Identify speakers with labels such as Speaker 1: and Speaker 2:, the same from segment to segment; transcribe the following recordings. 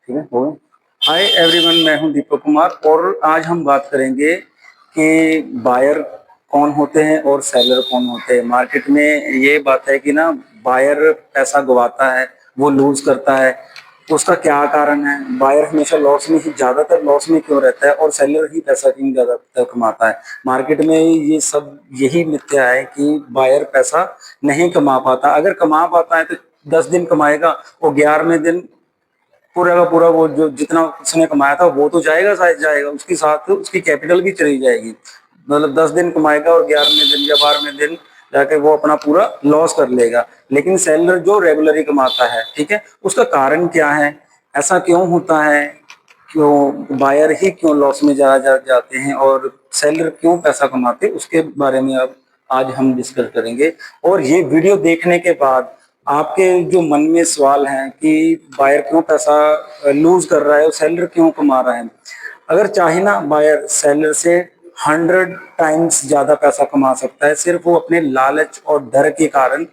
Speaker 1: ठीक है, हो गया। हाय एवरीवन, मैं हूं दीपक कुमार और आज हम बात करेंगे कि बायर कौन होते हैं और सेलर कौन होते हैं। मार्केट में ये बात है कि ना, बायर पैसा गवाता है, वो लूज करता है। तो उसका क्या कारण है? बायर हमेशा लॉस में ही, ज्यादातर लॉस में क्यों रहता है और सेलर ही पैसा क्यों ज्यादातर कमाता है? मार्केट में ये सब यही मिथ्या है कि बायर पैसा नहीं कमा पाता। अगर कमा पाता है तो 10 दिन कमाएगा और 11वें दिन पूरा का पूरा वो जो जितना उसने कमाया था वो तो जाएगा, शायद जाएगा, उसके साथ उसकी कैपिटल भी चली जाएगी। मतलब 10 दिन कमाएगा और 11वें दिन या 12वें दिन जाके वो अपना पूरा लॉस कर लेगा। लेकिन सेलर जो रेगुलरली कमाता है, ठीक है, उसका कारण क्या है? ऐसा क्यों होता है? क्यों बायर ही क्यों लॉस में जाते हैं और सेलर क्यों पैसा कमाते हैं, उसके बारे में अब आज हम डिस्कस करेंगे। और ये वीडियो देखने के बाद आपके जो मन में सवाल हैं कि बायर क्यों पैसा लूज कर रहा है और सेलर क्यों कमा रहा है, अगर चाहे ना बायर सेलर से 100 टाइम्स ज्यादा पैसा कमा सकता है। सिर्फ वो अपने लालच और डर के कारण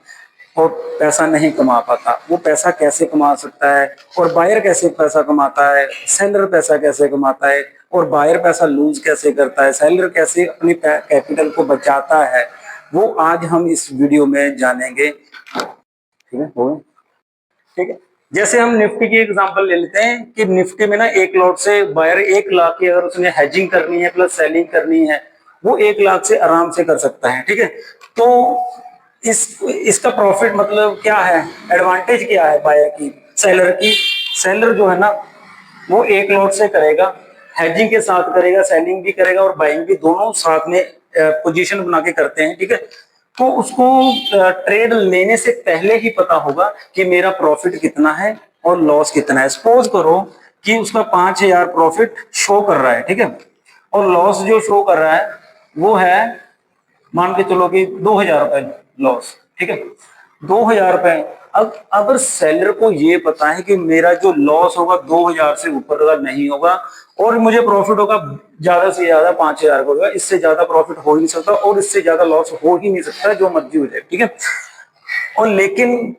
Speaker 1: और पैसा नहीं कमा पाता। वो पैसा कैसे कमा सकता है और बायर कैसे पैसा कमाता है, सेलर पैसा कैसे कमाता है और बायर पैसा लूज कैसे करता है, सेलर कैसे अपनी कैपिटल को बचाता है, वो आज हम इस वीडियो में जानेंगे। ठीक है, हो गया। ठीक है, जैसे हम निफ्टी की एग्जांपल ले लेते हैं कि निफ्टी में ना 1 लॉट से बायर 1 लाख की अगर उसने हेजिंग करनी है प्लस सेलिंग करनी है, वो 1 लाख से आराम से कर सकता है। ठीक है, तो इसका प्रॉफिट मतलब क्या है, एडवांटेज क्या है बायर की, सेलर की? सेलर जो है ना, वो 1 लॉट से करेगा, हेजिंग के साथ करेगा, सेलिंग भी करेगा और बाइंग भी, दोनों साथ में पोजीशन बना के करते हैं। ठीक है, तो उसको ट्रेड लेने से पहले ही पता होगा कि मेरा प्रॉफिट कितना है और लॉस कितना है। सपोज करो कि उसका 5,000 प्रॉफिट शो कर रहा है, ठीक है, और लॉस जो शो कर रहा है वो है, मान के चलो कि 2,000 रुपए लॉस। ठीक है, 2,000 रुपए। अब अगर सेलर को ये पता है कि मेरा जो लॉस होगा 2,000 से ऊपर का नहीं होगा और मुझे प्रॉफिट होगा ज्यादा से ज्यादा 5,000 का होगा, इससे ज्यादा प्रॉफिट हो ही नहीं सकता और इससे ज्यादा लॉस हो ही नहीं सकता, जो मर्जी हो जाए। ठीक है, और लेकिन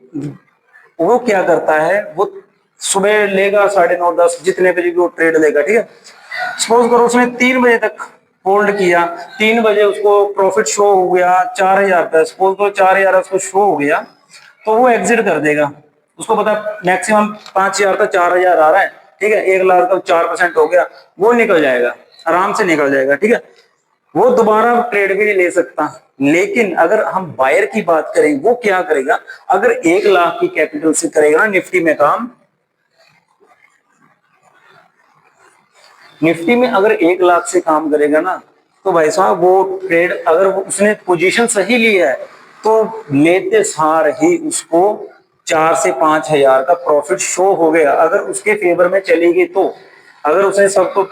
Speaker 1: वो क्या करता है, वो सुबह लेगा 9:30 10 जितने बजे भी वो ट्रेड लेगा। ठीक है, सपोज करो उसने 3 बजे तक होल्ड किया, 3 बजे उसको प्रॉफिट शो हो गया 4,000 का, सपोज करो 4,000 उसको शो हो गया, तो वो एग्जिट कर देगा। उसको पता मैक्सिमम 5,000 का 4,000 आ रहा है। ठीक है, 1 लाख का 4% हो गया, वो निकल जाएगा, आराम से निकल जाएगा। ठीक है, वो दोबारा ट्रेड भी नहीं ले सकता। लेकिन अगर हम बायर की बात करें, वो क्या करेगा? अगर 1 लाख की कैपिटल से करेगा ना निफ्टी में काम, निफ्टी में अगर 1 लाख से काम करेगा ना, तो भाई साहब वो ट्रेड, अगर उसने पोजीशन सही ली है तो लेते सार ही उसको 4 से 5 हजार का प्रॉफिट शो हो गया, अगर उसके फेवर में चली गई तो। अगर उसने सबको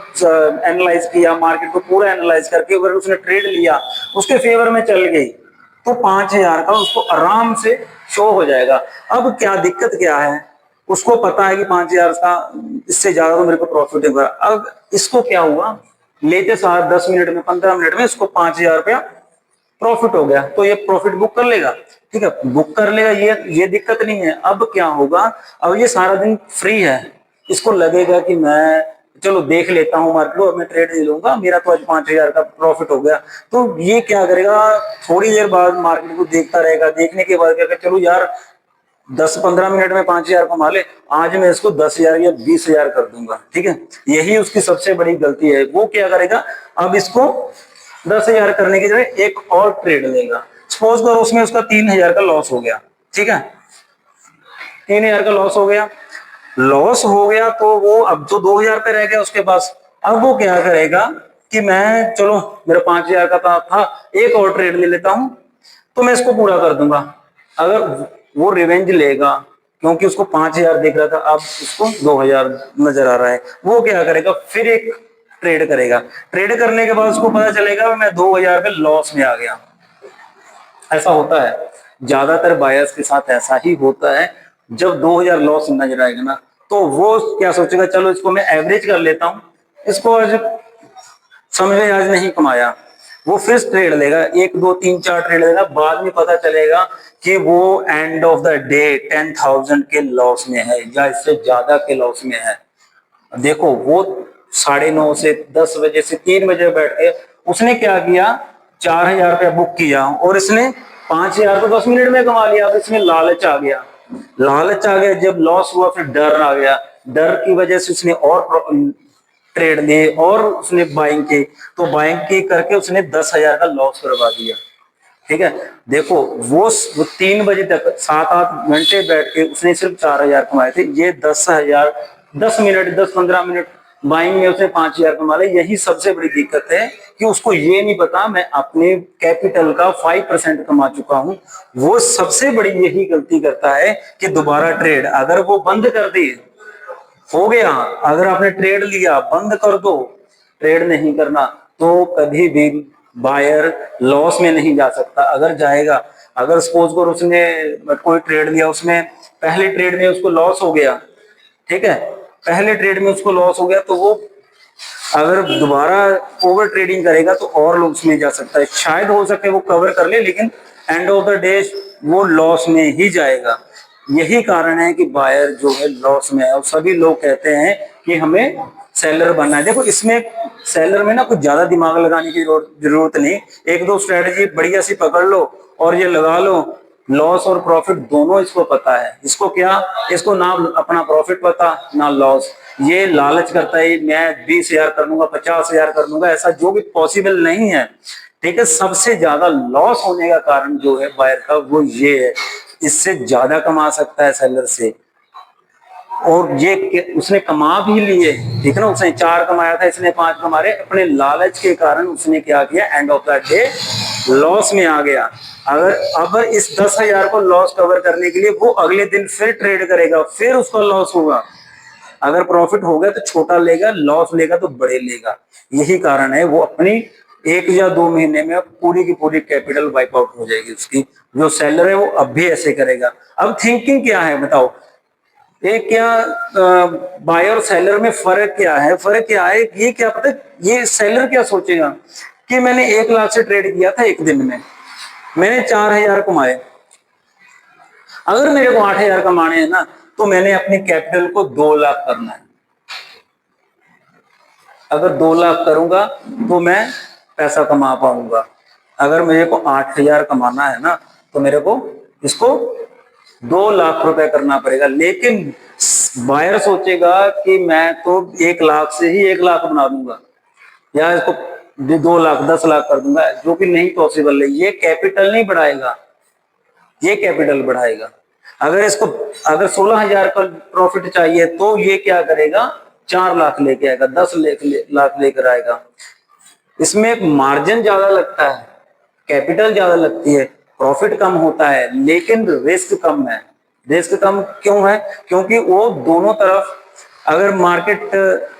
Speaker 1: एनालाइज किया, मार्केट को पूरा एनालाइज करके अगर उसने ट्रेड लिया, उसके फेवर में चल गई, तो 5,000 का उसको आराम से शो हो जाएगा। अब क्या दिक्कत क्या है, उसको पता है कि 5,000 का, इससे ज्यादा तो मेरे को प्रॉफिट होगा। अब इसको क्या हुआ, लेते सार 10 मिनट में 15 मिनट में इसको 5,000 रुपया प्रॉफिट हो गया, तो ये प्रॉफिट बुक कर लेगा। ठीक है, बुक कर लेगा, ये दिक्कत नहीं है। अब क्या होगा, अब ये सारा दिन फ्री है, इसको लगेगा कि मैं चलो देख लेता हूँ मार्केट को, अब मैं ट्रेड ले लूंगा, मेरा तो आज 5,000 का प्रॉफिट हो गया। तो ये क्या करेगा, थोड़ी देर बाद मार्केट को देखता रहेगा, देखने के बाद क्या, चलो यार 10-15 मिनट में 5,000 कमा ले, आज मैं इसको 10,000 या 20,000 कर दूंगा। ठीक है, यही उसकी सबसे बड़ी गलती है। वो क्या करेगा, अब इसको 10,000 करने की जगह एक और ट्रेड लेगा। सपोज करो उसमें उसका 3,000 का लॉस हो गया। ठीक है, 3,000 का लॉस हो गया, लॉस हो गया तो वो अब जो 2,000 पे रह गया उसके पास, अब वो क्या करेगा कि मैं, चलो मेरा 5,000 का था, एक और ट्रेड ले लेता हूं तो मैं इसको पूरा कर दूंगा। अगर वो रिवेंज लेगा, क्योंकि उसको 5,000 दिख रहा था, अब उसको 2,000 नजर आ रहा है, वो क्या करेगा, फिर एक ट्रेड करेगा। ट्रेड करने के बाद उसको पता चलेगा मैं 2,000 पे लॉस में आ गया। ऐसा होता है, ज्यादातर बायर्स के साथ ऐसा ही होता है। जब 2,000 लॉस नजर आएगा ना, तो वो क्या सोचेगा, चलो इसको मैं एवरेज कर लेता हूं, इसको आज समझे आज नहीं कमाया, वो फिर ट्रेड लेगा, 1 2 3 4 ट्रेड लेगा। बाद में पता चलेगा कि वो एंड ऑफ द डे 10,000 के लॉस में है या इससे ज्यादा के लॉस में है। देखो वो 9:30 से 10 बजे से 3 बजे बैठ के उसने क्या किया, 4,000 रुपया बुक किया और इसने 5,000 तो 10 मिनट में कमा लिया। अब इसमें लालच आ गया, लालच आ गया, जब लॉस हुआ फिर डर आ गया, डर की वजह से उसने और ट्रेड लिए और उसने बाइंग की, तो बाइंग की करके उसने 10,000 का लॉस करवा दिया। ठीक है, देखो वो 3 बजे तक 7-8 घंटे बैठ के उसने सिर्फ 4,000 कमाए थे, ये 10,000 10 मिनट 10-15 मिनट बाइंग में उसने 5,000 कमा लिया। यही सबसे बड़ी दिक्कत है कि उसको ये नहीं पता मैं अपने कैपिटल का 5% कमा चुका हूं। वो सबसे बड़ी यही गलती करता है कि दोबारा ट्रेड अगर वो बंद कर दे, हो गया, अगर आपने ट्रेड लिया बंद कर दो, ट्रेड नहीं करना, तो कभी भी बायर लॉस में नहीं जा सकता। अगर जाएगा, अगर सपोज करो उसने कोई ट्रेड लिया, उसमें पहले ट्रेड में उसको लॉस हो गया, ठीक है, पहले ट्रेड में उसको लॉस हो गया, तो वो अगर दोबारा ओवर ट्रेडिंग करेगा तो और लॉस में जा सकता है। शायद हो सके वो कवर कर ले, लेकिन एंड ऑफ द डे वो लॉस में ही जाएगा। यही कारण है कि बायर जो है लॉस में है, और सभी लोग कहते हैं कि हमें सेलर बनना है। देखो इसमें सेलर में ना कुछ ज्यादा दिमाग लगाने की जरूरत नहीं, एक दो स्ट्रेटजी बढ़िया सी पकड़ लो और ये लगा लो, लॉस और प्रॉफिट दोनों इसको पता है। इसको क्या, इसको ना अपना प्रॉफिट पता ना लॉस। ये लालच करता है मैं 20,000 कर लूंगा, 50,000 कर लूंगा, ऐसा जो भी पॉसिबल नहीं है। ठीक है, सबसे ज्यादा लॉस होने का कारण जो है बायर का वो ये है, इससे ज्यादा कमा सकता है सेलर से, और ये उसने कमा भी लिए। ठीक है ना, उसने 4 कमाया था, इसने 5 कमा रहे, अपने लालच के कारण उसने क्या किया, end of the day loss में आ गया। अगर अब इस 10,000 को लॉस कवर करने के लिए वो अगले दिन फिर ट्रेड करेगा, फिर उसका लॉस होगा। अगर प्रॉफिट हो गया तो छोटा लेगा, लॉस लेगा तो बड़े लेगा। यही कारण है वो अपनी 1 या 2 महीने में पूरी की पूरी कैपिटल वाइप आउट हो जाएगी उसकी। जो सेलर है वो अब भी ऐसे करेगा। अब थिंकिंग क्या है बताओ, ये क्या बायर और सेलर में फर्क क्या है, फर्क क्या है, ये क्या पता है, ये सेलर क्या सोचेगा कि मैंने 1 लाख से ट्रेड किया था एक दिन में, मैंने 4,000 कमाए, अगर मेरे को 8,000 कमाने हैं ना, तो मैंने अपनी कैपिटल को 2 लाख करना है। अगर 2 लाख करूंगा तो मैं पैसा कमा पाऊंगा। अगर मेरे को 8,000 कमाना है ना, तो मेरे को इसको 2 लाख रुपए करना पड़ेगा। लेकिन बायर सोचेगा कि मैं तो 1 लाख से ही 1 लाख बना दूंगा, या इसको 2 लाख 10 लाख कर दूंगा, जो कि नहीं पॉसिबल है। ये कैपिटल नहीं बढ़ाएगा, ये कैपिटल बढ़ाएगा। अगर इसको अगर 16,000 का प्रॉफिट चाहिए तो ये क्या करेगा, 4 लाख लेके आएगा, 10 लाख लेकर आएगा। इसमें एक मार्जिन ज्यादा लगता है, कैपिटल ज्यादा लगती है, प्रॉफिट कम होता है, लेकिन रिस्क कम है। रिस्क कम क्यों है, क्योंकि वो दोनों तरफ, अगर मार्केट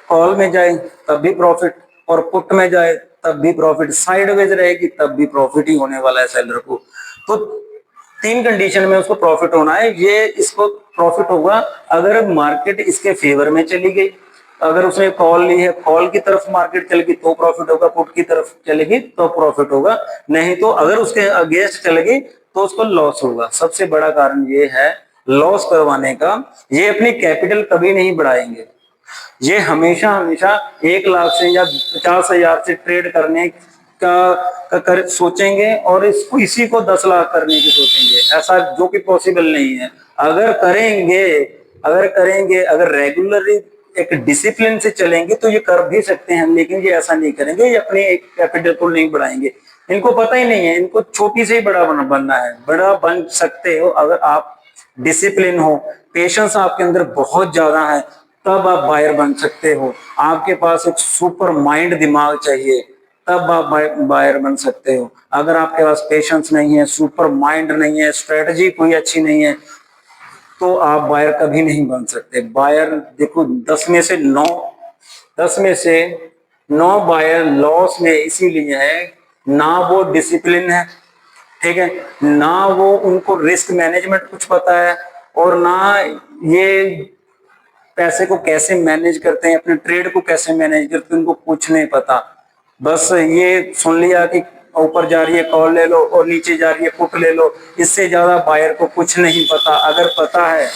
Speaker 1: कॉल में जाए तब भी प्रॉफिट, और पुट में जाए तब भी प्रॉफिट, साइडवेज रहेगी तब भी प्रॉफिट ही होने वाला है सेलर को। तो 3 कंडीशन में उसको प्रॉफिट होना है। ये इसको प्रॉफिट होगा अगर मार्केट इसके फेवर में चली गई, अगर उसने कॉल ली है, कॉल की तरफ मार्केट चलेगी तो प्रॉफिट होगा, पुट की तरफ चलेगी तो प्रॉफिट होगा, नहीं तो अगर उसके अगेंस्ट चलेगी तो उसको लॉस होगा। सबसे बड़ा कारण ये है लॉस करवाने का। ये अपनी कैपिटल कभी नहीं बढ़ाएंगे, ये हमेशा हमेशा 1 लाख से या 50,000 से ट्रेड करने का सोचेंगे, और इसको इसी को 10 लाख करने की सोचेंगे, ऐसा जो कि पॉसिबल नहीं है। अगर करेंगे, अगर रेगुलरली एक डिसिप्लिन से चलेंगे तो ये कर भी सकते हैं, लेकिन ये ऐसा नहीं करेंगे, ये अपने एक कैपिटल को नहीं बढ़ाएंगे। इनको पता ही नहीं है, इनको छोटी से ही बड़ा बनना है। बड़ा बन सकते हो अगर आप डिसिप्लिन हो, पेशेंस आपके अंदर बहुत ज्यादा है, तब आप बायर बन सकते हो। आपके पास एक सुपर माइंड दिमाग चाहिए, तब आप बायर बन सकते हो। अगर आपके पास पेशेंस नहीं है, सुपर माइंड नहीं है, स्ट्रेटजी कोई अच्छी नहीं है, तो आप बायर कभी नहीं बन सकते। बायर देखो 10 में से 9 बायर लॉस में इसीलिए है, ना वो डिसिप्लिन है, ठीक है, ना वो उनको रिस्क मैनेजमेंट कुछ पता है, और ना ये पैसे को कैसे मैनेज करते हैं, अपने ट्रेड को कैसे मैनेज करते हैं, उनको कुछ नहीं पता। बस ये सुन लिया कि ऊपर जा रही है कॉल ले लो और नीचे जा रही है पुट ले लो, इससे ज्यादा बायर को कुछ नहीं पता। अगर पता है,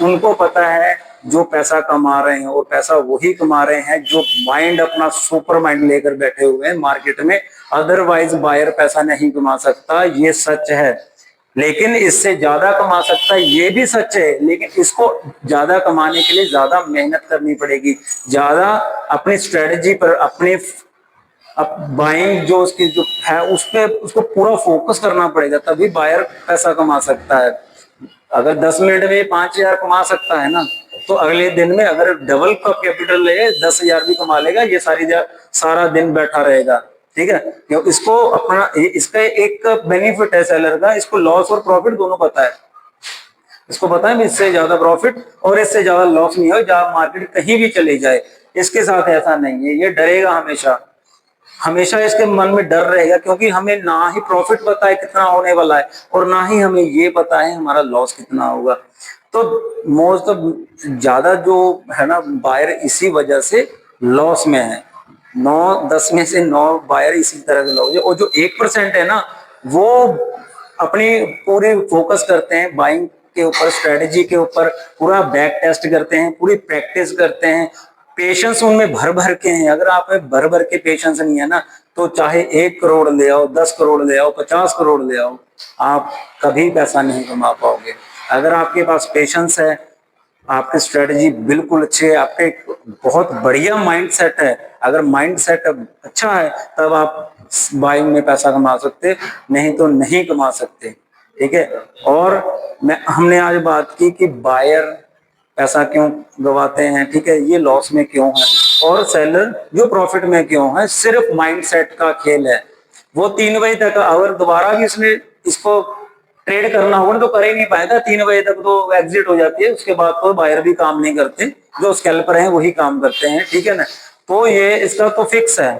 Speaker 1: उनको पता है जो पैसा कमा रहे हैं, और पैसा वही कमा रहे हैं जो माइंड अपना सुपर माइंड लेकर बैठे हुए हैं मार्केट में। अदरवाइज बायर पैसा नहीं कमा सकता, ये सच है। लेकिन इससे ज्यादा कमा सकता है, ये भी सच है। लेकिन इसको ज्यादा कमाने के लिए ज्यादा मेहनत करनी पड़ेगी, ज्यादा अपनी स्ट्रेटजी पर, अपने अब बाइंग जो उसकी जो है उस पे उसको पूरा फोकस करना पड़ेगा, तभी बायर पैसा कमा सकता है। अगर 10 मिनट में 5,000 कमा सकता है ना, तो अगले दिन में अगर डबल का कैपिटल ले 10,000 भी कमा लेगा, ये सारा दिन बैठा रहेगा। ठीक है, क्योंकि इसको अपना इसका एक बेनिफिट है सेलर का, इसको लॉस और प्रॉफिट दोनों पता है। इसको पता है इससे ज्यादा प्रॉफिट और इससे ज्यादा लॉस नहीं हो, जहां मार्केट कहीं भी चले जाए। इसके साथ ऐसा नहीं है, ये डरेगा हमेशा, हमेशा इसके मन में डर रहेगा, क्योंकि हमें ना ही प्रॉफिट पता है कितना होने वाला है, और ना ही हमें ये पता है हमारा लॉस कितना होगा। तो मोस्ट ऑफ ज्यादा जो है ना बायर इसी वजह से लॉस में है। 9-10 में से 9 बायर इसी तरह के लॉस है, और जो 1% है ना, वो अपनी पूरी फोकस करते हैं बाइंग के ऊपर, स्ट्रेटेजी के ऊपर, पूरा बैक टेस्ट करते हैं, पूरी प्रैक्टिस करते हैं। पेशेंस उनमें भर भर के हैं। अगर आप में भर भर के पेशेंस नहीं है ना, तो चाहे 1 करोड़ ले आओ, 10 करोड़ ले आओ, 50 करोड़ ले आओ, आप कभी पैसा नहीं कमा पाओगे। अगर आपके पास पेशेंस है, आपकी स्ट्रेटजी बिल्कुल अच्छी है, आपके बहुत बढ़िया माइंड सेट है, अगर माइंड सेट अच्छा है, तब आप बाइंग में पैसा कमा सकते, नहीं तो नहीं कमा सकते। ठीक है, और हमने आज बात की कि बायर पैसा क्यों गवाते हैं, ठीक है, ये लॉस में क्यों है, और सेलर जो प्रॉफिट में क्यों है। सिर्फ माइंडसेट का खेल है। वो 3 बजे तक अगर दोबारा भी इसने इसको ट्रेड करना होगा तो कर ही नहीं पाएगा। 3 बजे तक तो एग्जिट हो जाती है, उसके बाद तो बायर भी काम नहीं करते, जो स्कैल्पर हैं वही काम करते हैं। ठीक है ना, तो ये इसका तो फिक्स है।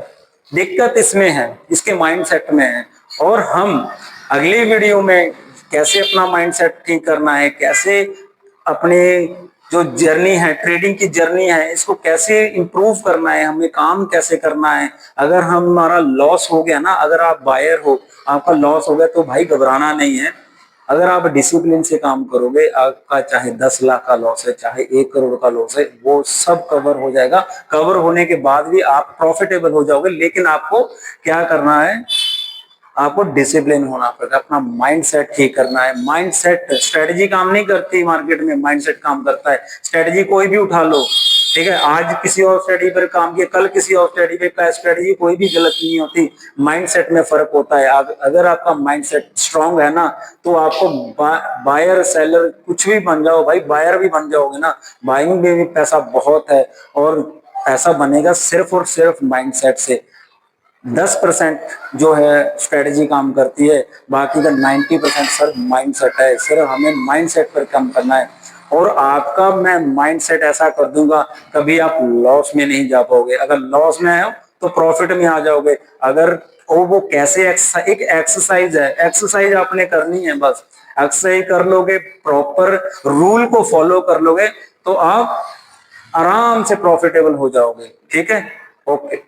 Speaker 1: दिक्कत इसमें है, इसके माइंडसेट में है। और हम अगली वीडियो में कैसे अपना माइंडसेट ठीक करना है, कैसे अपने जो जर्नी है, ट्रेडिंग की जर्नी है, इसको कैसे इंप्रूव करना है, हमें काम कैसे करना है। अगर हमारा लॉस हो गया ना, अगर आप बायर हो, आपका लॉस हो गया, तो भाई घबराना नहीं है। अगर आप डिसिप्लिन से काम करोगे, आपका चाहे 10 लाख का लॉस है, चाहे 1 करोड़ का लॉस है, वो सब कवर हो जाएगा। कवर होने के बाद भी आप प्रॉफिटेबल हो जाओगे। लेकिन आपको क्या करना है, आपको डिसिप्लिन होना पड़ेगा, अपना माइंडसेट ठीक करना है। माइंडसेट, स्ट्रेटजी काम नहीं करती मार्केट में, माइंडसेट काम करता है। स्ट्रेटजी कोई भी उठा लो, ठीक है, आज किसी और स्ट्रेटजी पर काम किया, कल किसी और स्ट्रेटजी पे, स्ट्रेटजी कोई भी गलत नहीं होती, माइंडसेट में फर्क होता है। अगर आपका माइंडसेट स्ट्रांग है ना, तो आपको बायर सेलर कुछ भी बन जाओ भाई, बायर भी बन जाओगे ना। बाइंग में भी पैसा बहुत है, और पैसा बनेगा सिर्फ और सिर्फ माइंडसेट से। 10% जो है स्ट्रेटजी काम करती है, बाकी का 90% सर माइंडसेट है। सिर्फ हमें माइंडसेट पर काम करना है, और आपका मैं माइंडसेट ऐसा कर दूंगा, कभी आप लॉस में नहीं जा पाओगे। अगर लॉस में हो तो प्रॉफिट में आ जाओगे। अगर वो कैसे, एक एक्सरसाइज है, एक्सरसाइज आपने करनी है, बस एक्सरसाइज कर लोगे, प्रॉपर रूल को फॉलो कर लोगे, तो आप आराम से प्रॉफिटेबल हो जाओगे। ठीक है, ओके।